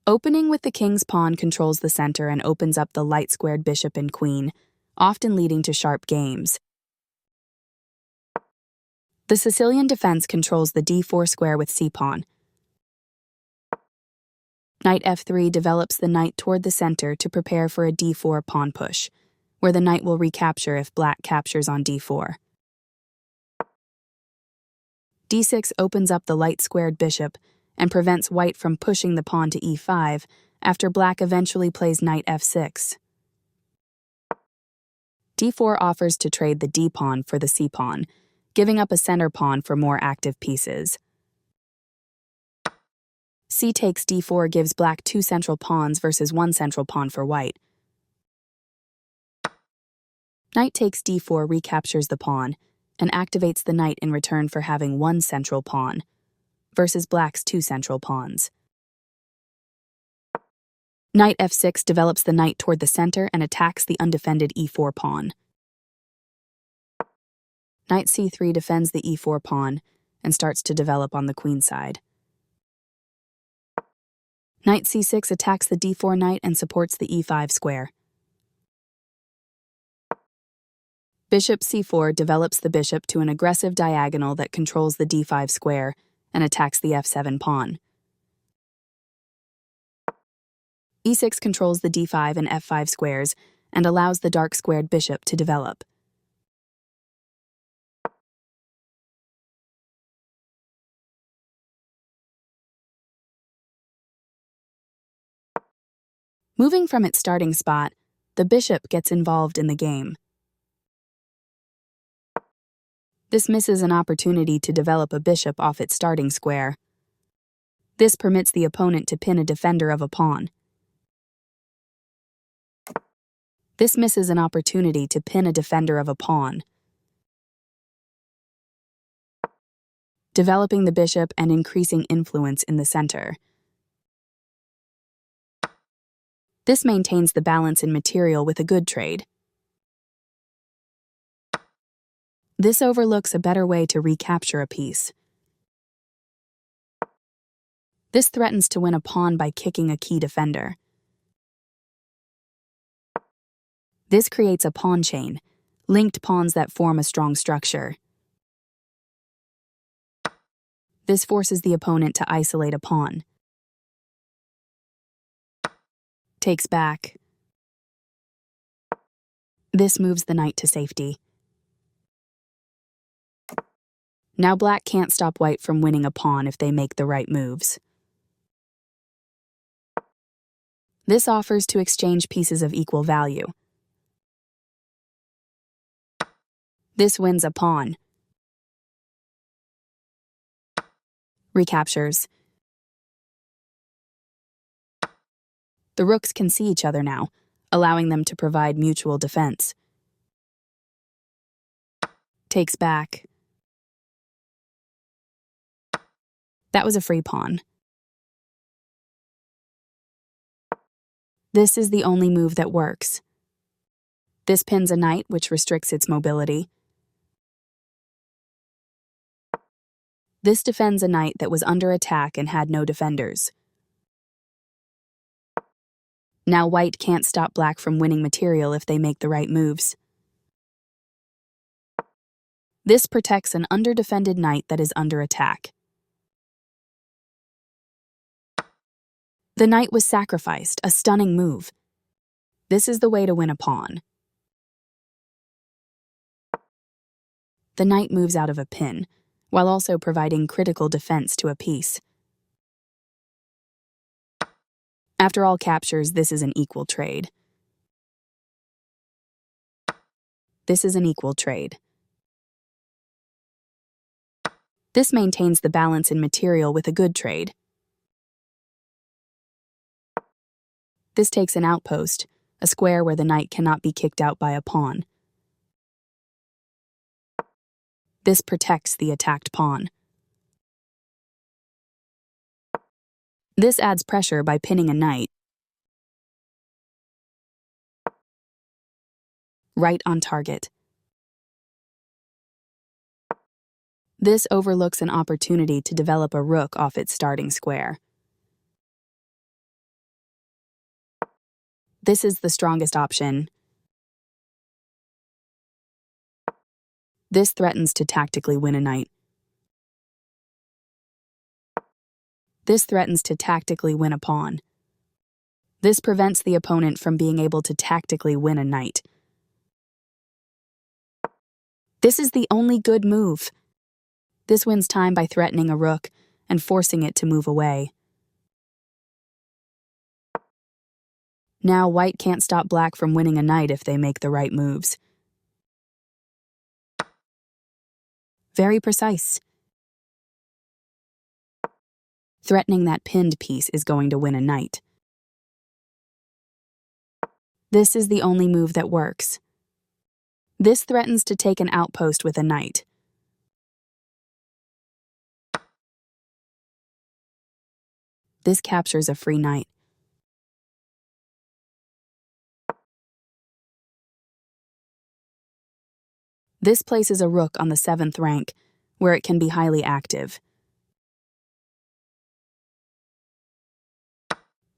Opening with the king's pawn controls the center and opens up the light-squared bishop and queen, often leading to sharp games. The Sicilian defense controls the d4 square with c-pawn. Knight f3 develops the knight toward the center to prepare for a d4 pawn push, where the knight will recapture if black captures on d4. d6 opens up the light-squared bishop and prevents white from pushing the pawn to e5 after black eventually plays knight f6. d4 offers to trade the d-pawn for the c-pawn, giving up a center pawn for more active pieces. C takes d4 gives black 2 central pawns versus 1 central pawn for white. Knight takes d4 recaptures the pawn and activates the knight in return for having 1 central pawn, versus black's 2 central pawns. Knight f6 develops the knight toward the center and attacks the undefended e4 pawn. Knight c3 defends the e4 pawn and starts to develop on the queen side. Knight c6 attacks the d4 knight and supports the e5 square. Bishop c4 develops the bishop to an aggressive diagonal that controls the d5 square and attacks the f7 pawn. e6 controls the d5 and f5 squares and allows the dark-squared bishop to develop. Moving from its starting spot, the bishop gets involved in the game. This misses an opportunity to develop a bishop off its starting square. This permits the opponent to pin a defender of a pawn. This misses an opportunity to pin a defender of a pawn, developing the bishop and increasing influence in the center. This maintains the balance in material with a good trade. This overlooks a better way to recapture a piece. This threatens to win a pawn by kicking a key defender. This creates a pawn chain, linked pawns that form a strong structure. This forces the opponent to isolate a pawn. Takes back. This moves the knight to safety. Now black can't stop white from winning a pawn if they make the right moves. This offers to exchange pieces of equal value. This wins a pawn. Recaptures. The rooks can see each other now, allowing them to provide mutual defense. Takes back. That was a free pawn. This is the only move that works. This pins a knight, which restricts its mobility. This defends a knight that was under attack and had no defenders. Now white can't stop black from winning material if they make the right moves. This protects an underdefended knight that is under attack. The knight was sacrificed, a stunning move. This is the way to win a pawn. The knight moves out of a pin, while also providing critical defense to a piece. After all captures, this is an equal trade. This is an equal trade. This maintains the balance in material with a good trade. This takes an outpost, a square where the knight cannot be kicked out by a pawn. This protects the attacked pawn. This adds pressure by pinning a knight. Right on target. This overlooks an opportunity to develop a rook off its starting square. This is the strongest option. This threatens to tactically win a knight. This threatens to tactically win a pawn. This prevents the opponent from being able to tactically win a knight. This is the only good move. This wins time by threatening a rook and forcing it to move away. Now white can't stop black from winning a knight if they make the right moves. Very precise. Threatening that pinned piece is going to win a knight. This is the only move that works. This threatens to take an outpost with a knight. This captures a free knight. This places a rook on the 7th rank, where it can be highly active.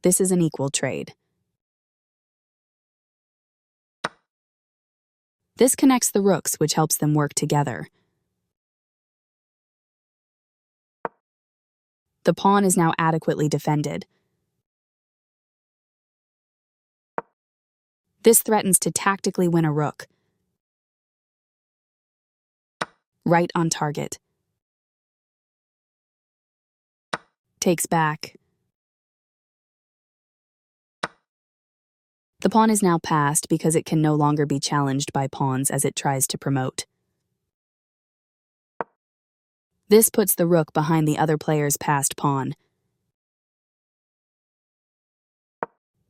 This is an equal trade. This connects the rooks, which helps them work together. The pawn is now adequately defended. This threatens to tactically win a rook. Right on target. Takes back. The pawn is now passed because it can no longer be challenged by pawns as it tries to promote. This puts the rook behind the other player's passed pawn.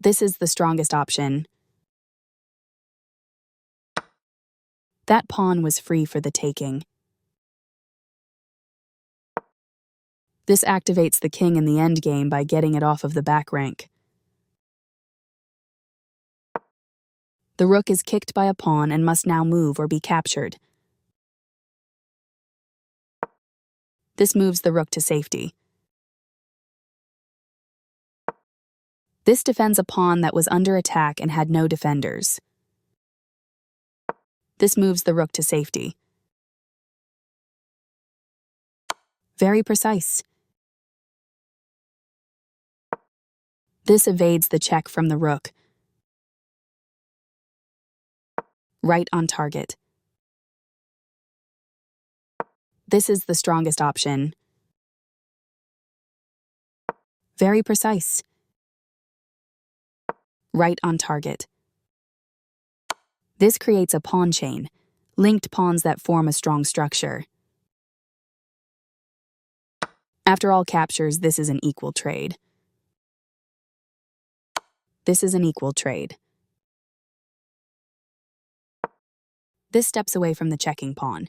This is the strongest option. That pawn was free for the taking. This activates the king in the endgame by getting it off of the back rank. The rook is kicked by a pawn and must now move or be captured. This moves the rook to safety. This defends a pawn that was under attack and had no defenders. This moves the rook to safety. Very precise. This evades the check from the rook. Right on target. This is the strongest option. Very precise. Right on target. This creates a pawn chain, linked pawns that form a strong structure. After all captures, this is an equal trade. This is an equal trade. This steps away from the checking pawn.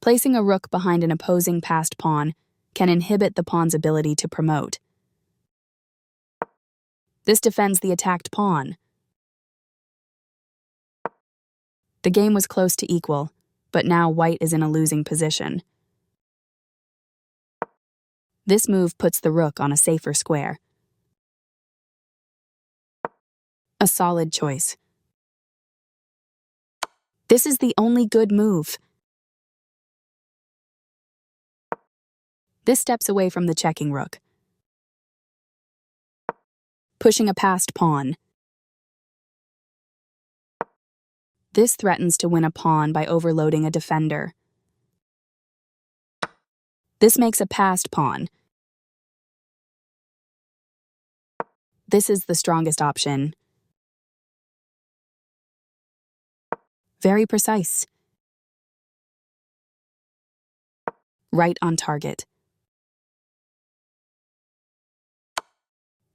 Placing a rook behind an opposing passed pawn can inhibit the pawn's ability to promote. This defends the attacked pawn. The game was close to equal, but now white is in a losing position. This move puts the rook on a safer square. A solid choice. This is the only good move. This steps away from the checking rook. Pushing a passed pawn. This threatens to win a pawn by overloading a defender. This makes a passed pawn. This is the strongest option. Very precise. Right on target.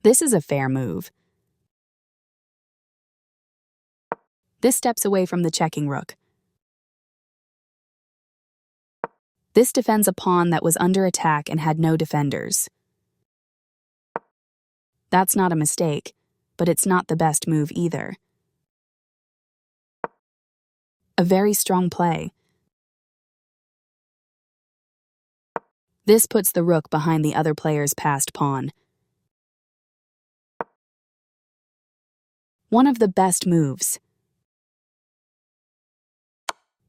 This is a fair move. This steps away from the checking rook. This defends a pawn that was under attack and had no defenders. That's not a mistake, but it's not the best move either. A very strong play. This puts the rook behind the other player's passed pawn. One of the best moves.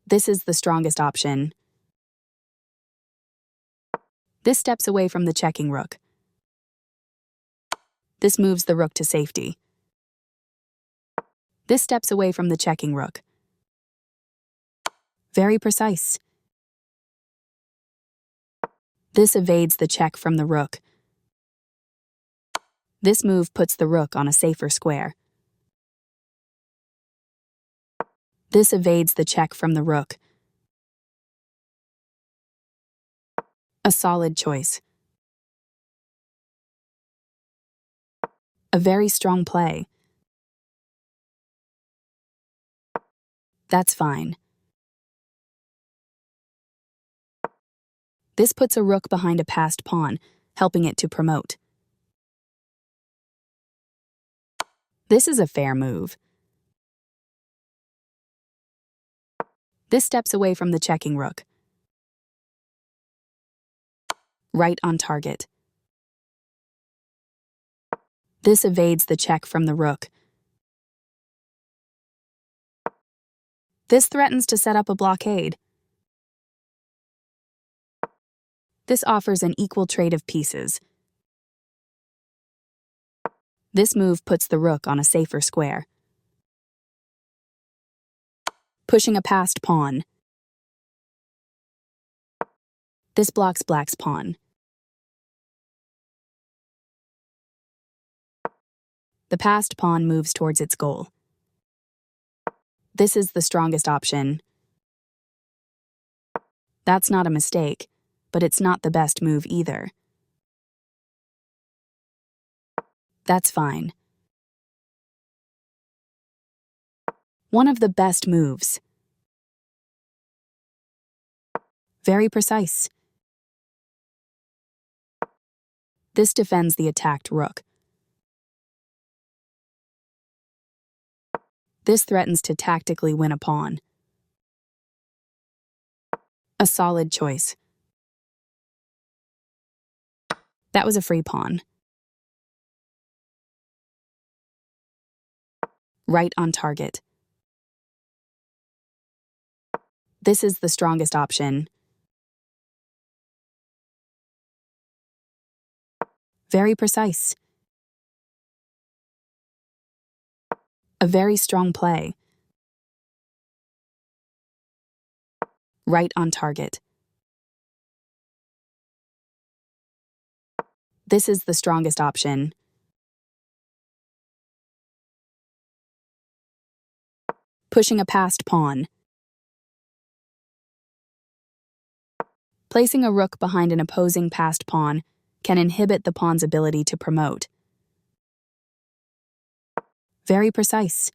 This is the strongest option. This steps away from the checking rook. This moves the rook to safety. This steps away from the checking rook. Very precise. This evades the check from the rook. This move puts the rook on a safer square. This evades the check from the rook. A solid choice. A very strong play. That's fine. This puts a rook behind a passed pawn, helping it to promote. This is a fair move. This steps away from the checking rook. Right on target. This evades the check from the rook. This threatens to set up a blockade. This offers an equal trade of pieces. This move puts the rook on a safer square. Pushing a passed pawn. This blocks black's pawn. The passed pawn moves towards its goal. This is the strongest option. That's not a mistake, but it's not the best move either. That's fine. One of the best moves. Very precise. This defends the attacked rook. This threatens to tactically win a pawn. A solid choice. That was a free pawn. Right on target. This is the strongest option. Very precise. A very strong play. Right on target. This is the strongest option. Pushing a passed pawn. Placing a rook behind an opposing passed pawn can inhibit the pawn's ability to promote. Very precise.